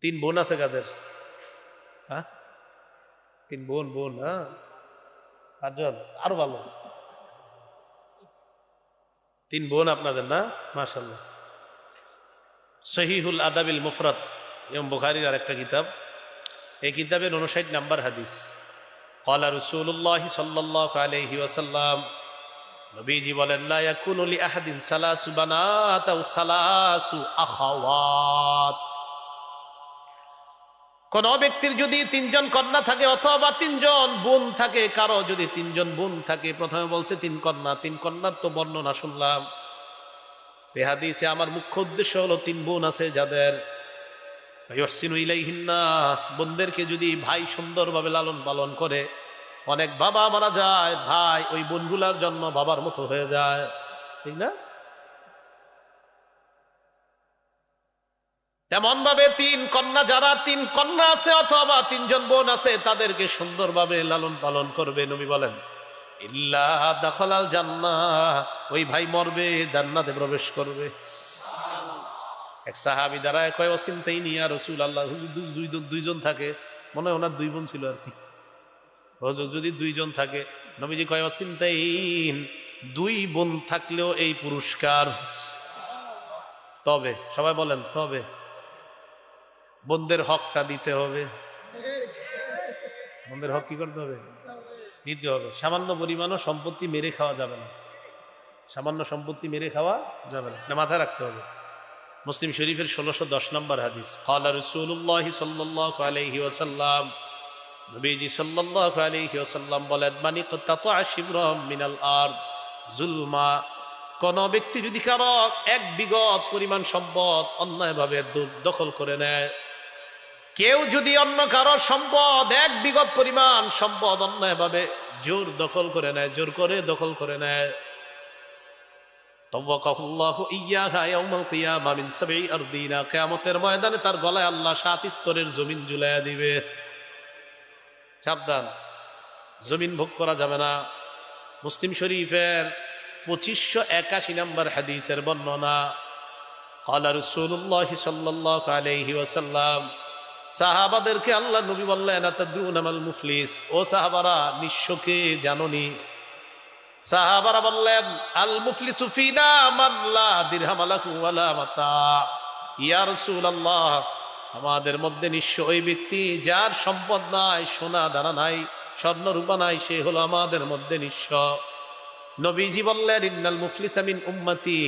তিন বোন আছে কাদের? হ্যাঁ, তিন বোন। বোন, হ্যাঁ, পাঁচজন, আরো ভালো। তিন বোন আপনাদের না? মাশাআল্লাহ। সহিহুল আদাবিল মুফরাদ, ইমাম বুখারীর আরেকটা কিতাব। এই কিতাবের 59 নাম্বার হাদিস। ক্বালা রাসূলুল্লাহ সাল্লাল্লাহু আলাইহি ওয়াসাল্লাম, নবীজি বলেন, লা ইয়াকুনু লি আহাদিন সালাসু বানাত আও সালাসু আখাওয়াত। কোন ব্যক্তির যদি তিনজন কন্যা থাকে অথবা তিনজন বোন থাকে, কারো যদি তিনজন বোন থাকে, প্রথমে বলছে তিন কন্যা, তিন কন্যার তো বর্ণনা শুনলাম। এই হাদিসে আমার মুখ্য উদ্দেশ্য হলো তিন বোন আছে যাদের, ইউহসিনু ইলাইহিন্না, বোনদেরকে যদি ভাই সুন্দরভাবে লালন পালন করে, অনেক বাবা মারা যায়, ভাই ওই বোনগুলার জন্য বাবার মতো হয়ে যায়, ঠিক না? তেমন ভাবে তিন কন্যা, যারা তিন কন্যা আছে অথবা তিনজন বোন আছে, তাদেরকে সুন্দরভাবে লালন পালন করবে। নবী বলেন, ইল্লা দাখালাল জান্নাহ, ওই ভাই মরবে, জান্নাতে প্রবেশ করবে। এক সাহাবী দাঁড়ায় কয়, ওয়াসিনতাইনি ইয়া রাসূলুল্লাহ, হুজুর দুইজন থাকে, মনে হয় ওনার দুই বোন ছিল আর কি। হুজুর যদি দুইজন থাকে, নবীজি কয়, ওয়াসিনতাইন, দুই বোন থাকলেও এই পুরস্কার। তবে সবাই বলেন, তবে বোনদের হকটা দিতে হবে। বোনদের হক কি করতে হবে? দিতে হবে। সামান্য পরিমাণও সম্পত্তি মেরে খাওয়া যাবে না, সামান্য সম্পত্তি মেরে খাওয়া যাবে না, মাথায় রাখতে হবে। মুসলিম শরীফের 1610 নম্বর হাদিস। ক্বালা রাসূলুল্লাহ সাল্লাল্লাহু আলাইহি ওয়াসাল্লাম, নবীজি সাল্লাল্লাহু আলাইহি ওয়াসাল্লাম বলেন, মানি ইকতাতা শিবরাম মিনাল আরদ যুলমা, কোন ব্যক্তি যদি কারো এক বিঘত পরিমাণ সম্পদ অন্যায়ভাবে দখল করে নেয়, কেউ যদি অন্য কারো সম্পদ, এক বিঘত পরিমাণ সম্পদ অন্যায়ভাবে জোর দখল করে নেয়, জোর করে দখল করে নেয়, তাওয়াক্কাহুল্লাহু ইয়্যাহা ইয়াউমাল কিয়ামা মিন সাবঈ আরদিনা, কিয়ামতের ময়দানে তার গলায় আল্লাহ 7 স্তরের জমিন ঝুলাইয়া দিবে। সাবধান, জমিন ভোগ করা যাবে না। মুসলিম শরীফের 2581 নম্বর হাদিসের বর্ণনা। ক্বালা রাসূলুল্লাহ সাল্লাল্লাহু আলাইহি ওয়াসাল্লাম, সাহাবাদেরকে আল্লাহ নবী বললেন, আতাদুনা মাল মুফলিস, ও সাহাবারা, নিঃস্বকে জানোনি? সাহাবারা বললেন, আল মুফলিসু ফিনা মান লা দিরহাম লাহু ওয়ালা মাতা। ইয়া রাসূলুল্লাহ, আমাদের মধ্যে নিঃস্ব ওই ব্যক্তি যার সম্পদ নাই, সোনা দানা নাই, স্বর্ণ রূপা নাই, সে হলো আমাদের মধ্যে নিঃস্ব। নবীজি বললেন, ইন্নাল মুফলিসা মিন উম্মতি